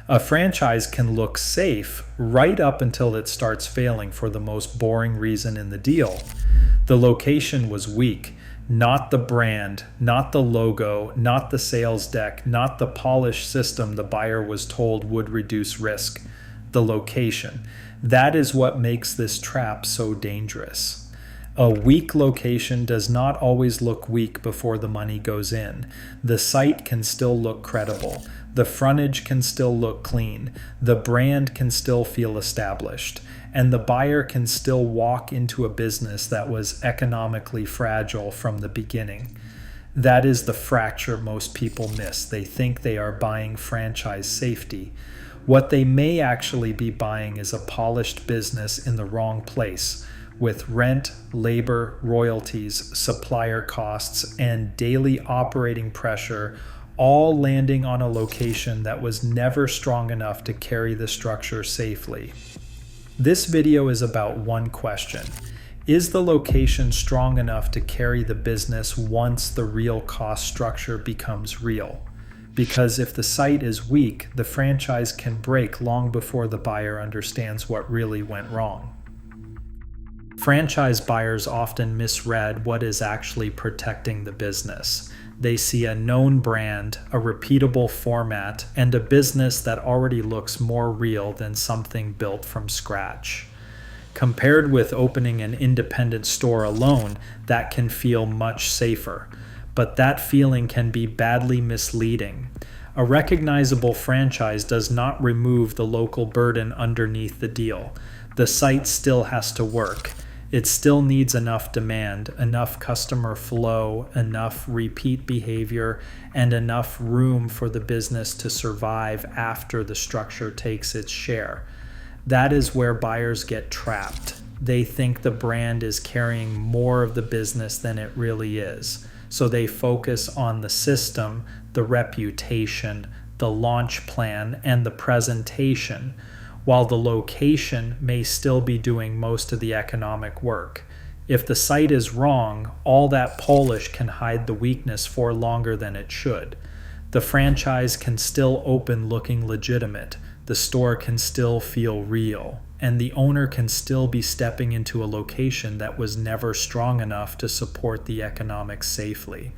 A franchise can look safe right up until it starts failing for the most boring reason in the deal. The location was weak, not the brand, not the logo, not the sales deck, not the polished system the buyer was told would reduce risk. The location. That is what makes this trap so dangerous. A weak location does not always look weak before the money goes in. The site can still look credible. The frontage can still look clean. The brand can still feel established. And the buyer can still walk into a business that was economically fragile from the beginning. That is the fracture most people miss. They think they are buying franchise safety. What they may actually be buying is a polished business in the wrong place, with rent, labor, royalties, supplier costs, and daily operating pressure all landing on a location that was never strong enough to carry the structure safely. This video is about one question. Is the location strong enough to carry the business once the real cost structure becomes real? Because if the site is weak, the franchise can break long before the buyer understands what really went wrong. Franchise buyers often misread what is actually protecting the business. They see a known brand, a repeatable format, and a business that already looks more real than something built from scratch. Compared with opening an independent store alone, that can feel much safer. But that feeling can be badly misleading. A recognizable franchise does not remove the local burden underneath the deal. The site still has to work. It still needs enough demand, enough customer flow, enough repeat behavior, and enough room for the business to survive after the structure takes its share. That is where buyers get trapped. They think the brand is carrying more of the business than it really is. So they focus on the system, the reputation, the launch plan, and the presentation, while the location may still be doing most of the economic work. If the site is wrong, all that polish can hide the weakness for longer than it should. The franchise can still open looking legitimate, the store can still feel real, and the owner can still be stepping into a location that was never strong enough to support the economics safely.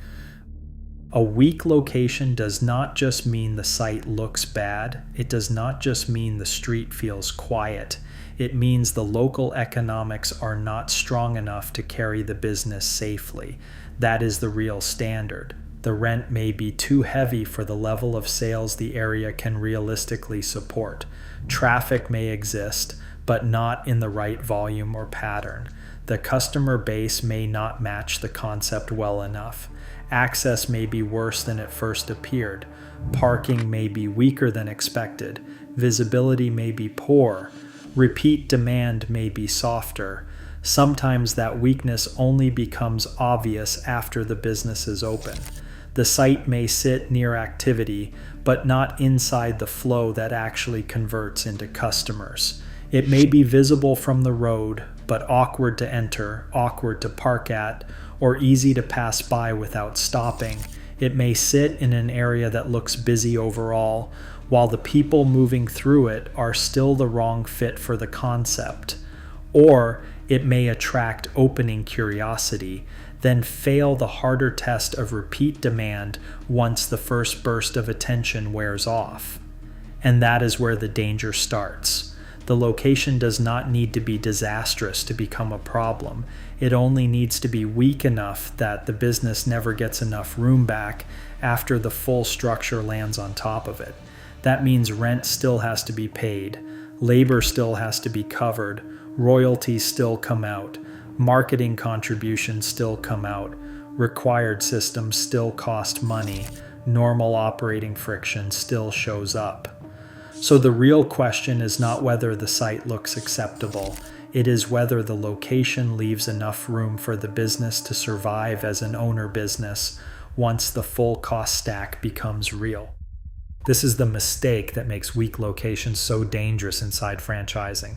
A weak location does not just mean the site looks bad. It does not just mean the street feels quiet. It means the local economics are not strong enough to carry the business safely. That is the real standard. The rent may be too heavy for the level of sales the area can realistically support. Traffic may exist, but not in the right volume or pattern. The customer base may not match the concept well enough. Access may be worse than it first appeared. Parking may be weaker than expected. Visibility may be poor. Repeat demand may be softer. Sometimes that weakness only becomes obvious after the business is open. The site may sit near activity, but not inside the flow that actually converts into customers. It may be visible from the road, but awkward to enter, awkward to park at, or easy to pass by without stopping. It may sit in an area that looks busy overall, while the people moving through it are still the wrong fit for the concept. Or it may attract opening curiosity, then fail the harder test of repeat demand once the first burst of attention wears off. And that is where the danger starts. The location does not need to be disastrous to become a problem. It only needs to be weak enough that the business never gets enough room back after the full structure lands on top of it. That means rent still has to be paid, labor still has to be covered, royalties still come out, marketing contributions still come out, required systems still cost money, normal operating friction still shows up. So the real question is not whether the site looks acceptable. It is whether the location leaves enough room for the business to survive as an owner business once the full cost stack becomes real. This is the mistake that makes weak locations so dangerous inside franchising.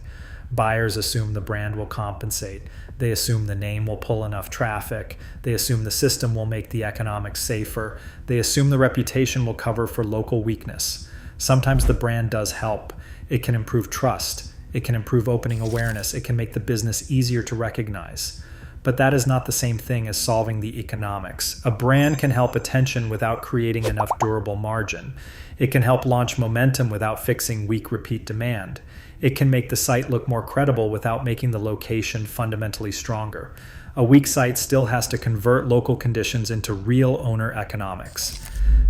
Buyers assume the brand will compensate. They assume the name will pull enough traffic. They assume the system will make the economics safer. They assume the reputation will cover for local weakness. Sometimes the brand does help. It can improve trust. It can improve opening awareness. It can make the business easier to recognize. But that is not the same thing as solving the economics. A brand can help attention without creating enough durable margin. It can help launch momentum without fixing weak repeat demand. It can make the site look more credible without making the location fundamentally stronger. A weak site still has to convert local conditions into real owner economics.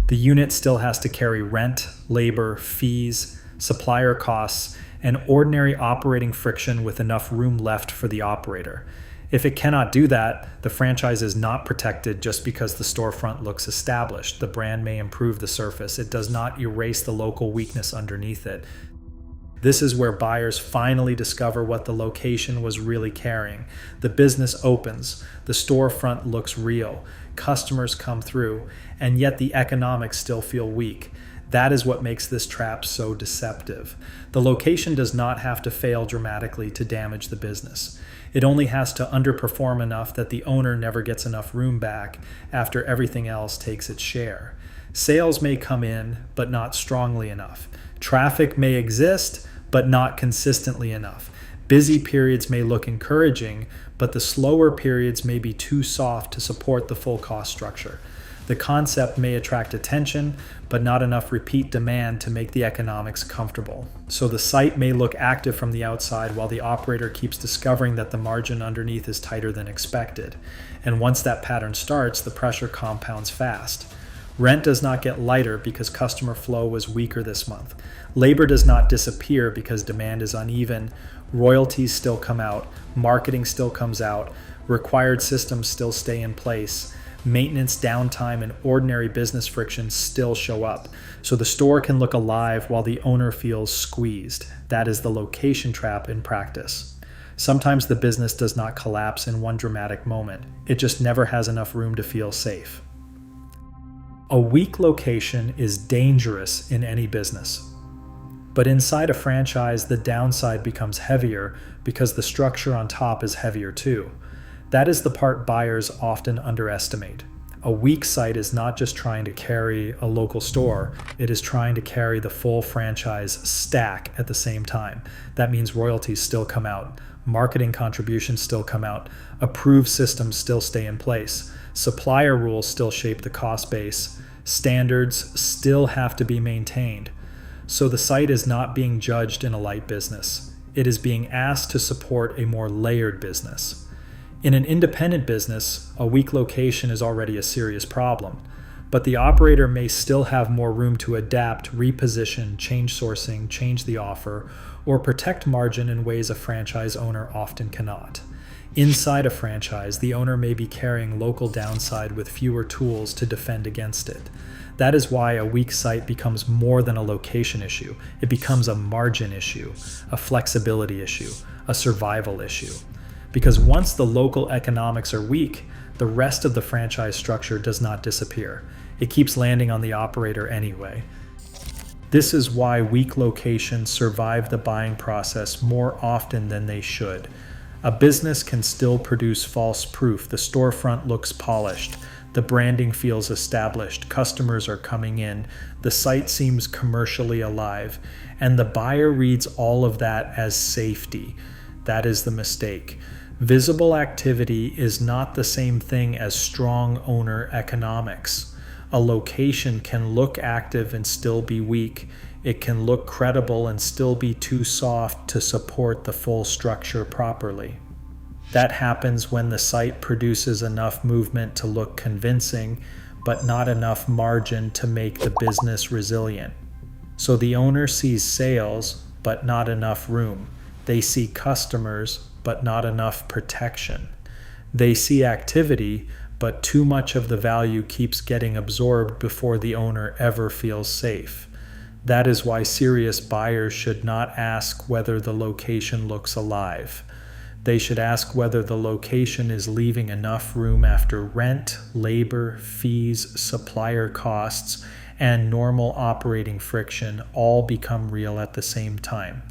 The unit still has to carry rent, labor, fees, supplier costs, and ordinary operating friction with enough room left for the operator. If it cannot do that, the franchise is not protected just because the storefront looks established. The brand may improve the surface. It does not erase the local weakness underneath it. This is where buyers finally discover what the location was really carrying. The business opens, the storefront looks real, customers come through, and yet the economics still feel weak. That is what makes this trap so deceptive. The location does not have to fail dramatically to damage the business. It only has to underperform enough that the owner never gets enough room back after everything else takes its share. Sales may come in, but not strongly enough. Traffic may exist, but not consistently enough. Busy periods may look encouraging, but the slower periods may be too soft to support the full cost structure. The concept may attract attention, but not enough repeat demand to make the economics comfortable. So the site may look active from the outside while the operator keeps discovering that the margin underneath is tighter than expected. And once that pattern starts, the pressure compounds fast. Rent does not get lighter because customer flow was weaker this month. Labor does not disappear because demand is uneven. Royalties still come out. Marketing still comes out. Required systems still stay in place. Maintenance, downtime, and ordinary business friction still show up. So the store can look alive while the owner feels squeezed. That is the location trap in practice. Sometimes the business does not collapse in one dramatic moment. It just never has enough room to feel safe. A weak location is dangerous in any business. But inside a franchise, the downside becomes heavier because the structure on top is heavier too. That is the part buyers often underestimate. A weak site is not just trying to carry a local store, it is trying to carry the full franchise stack at the same time. That means royalties still come out, marketing contributions still come out, approved systems still stay in place, supplier rules still shape the cost base, standards still have to be maintained. So the site is not being judged in a light business. It is being asked to support a more layered business. In an independent business, a weak location is already a serious problem, but the operator may still have more room to adapt, reposition, change sourcing, change the offer, or protect margin in ways a franchise owner often cannot. Inside a franchise, the owner may be carrying local downside with fewer tools to defend against it. That is why a weak site becomes more than a location issue. It becomes a margin issue, a flexibility issue, a survival issue. Because once the local economics are weak, the rest of the franchise structure does not disappear. It keeps landing on the operator anyway. This is why weak locations survive the buying process more often than they should. A business can still produce false proof. The storefront looks polished. The branding feels established. Customers are coming in. The site seems commercially alive. And the buyer reads all of that as safety. That is the mistake. Visible activity is not the same thing as strong owner economics. A location can look active and still be weak. It can look credible and still be too soft to support the full structure properly. That happens when the site produces enough movement to look convincing, but not enough margin to make the business resilient. So the owner sees sales, but not enough room. They see customers, but not enough protection. They see activity, but too much of the value keeps getting absorbed before the owner ever feels safe. That is why serious buyers should not ask whether the location looks alive. They should ask whether the location is leaving enough room after rent, labor, fees, supplier costs, and normal operating friction all become real at the same time.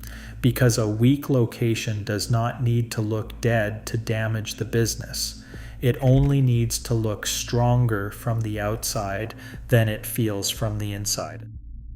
Because a weak location does not need to look dead to damage the business. It only needs to look stronger from the outside than it feels from the inside.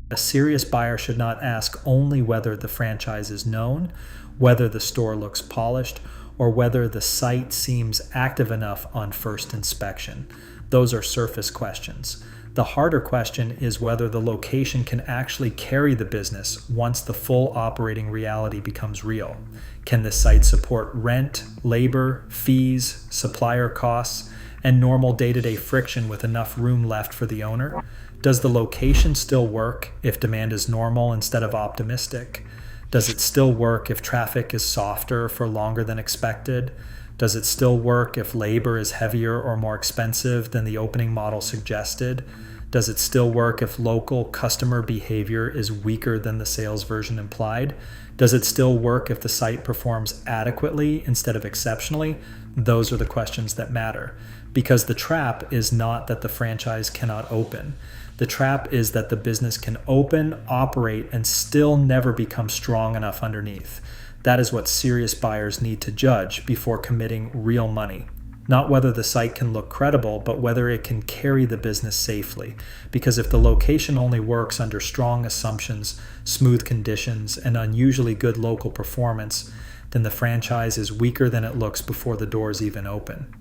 A serious buyer should not ask only whether the franchise is known, whether the store looks polished, or whether the site seems active enough on first inspection. Those are surface questions. The harder question is whether the location can actually carry the business once the full operating reality becomes real. Can the site support rent, labor, fees, supplier costs, and normal day-to-day friction with enough room left for the owner? Does the location still work if demand is normal instead of optimistic? Does it still work if traffic is softer for longer than expected? Does it still work if labor is heavier or more expensive than the opening model suggested? Does it still work if local customer behavior is weaker than the sales version implied? Does it still work if the site performs adequately instead of exceptionally? Those are the questions that matter. Because the trap is not that the franchise cannot open. The trap is that the business can open, operate, and still never become strong enough underneath. That is what serious buyers need to judge before committing real money. Not whether the site can look credible, but whether it can carry the business safely. Because if the location only works under strong assumptions, smooth conditions, and unusually good local performance, then the franchise is weaker than it looks before the doors even open.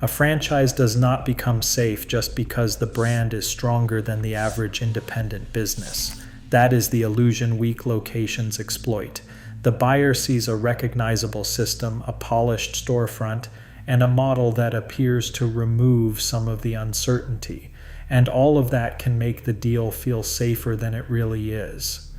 A franchise does not become safe just because the brand is stronger than the average independent business. That is the illusion weak locations exploit. The buyer sees a recognizable system, a polished storefront, and a model that appears to remove some of the uncertainty. And all of that can make the deal feel safer than it really is.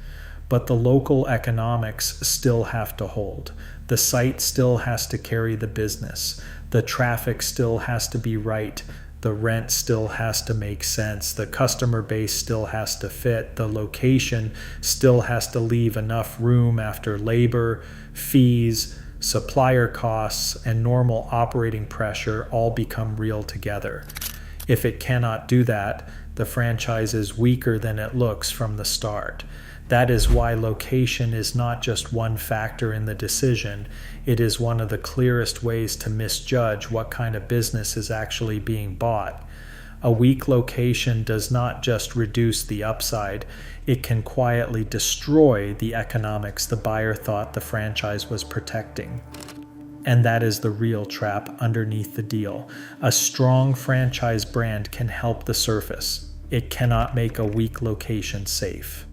But the local economics still have to hold. The site still has to carry the business. The traffic still has to be right. The rent still has to make sense. The customer base still has to fit. The location still has to leave enough room after labor, fees, supplier costs, and normal operating pressure all become real together. If it cannot do that, the franchise is weaker than it looks from the start. That is why location is not just one factor in the decision. It is one of the clearest ways to misjudge what kind of business is actually being bought. A weak location does not just reduce the upside, it can quietly destroy the economics the buyer thought the franchise was protecting. And that is the real trap underneath the deal. A strong franchise brand can help the surface. It cannot make a weak location safe.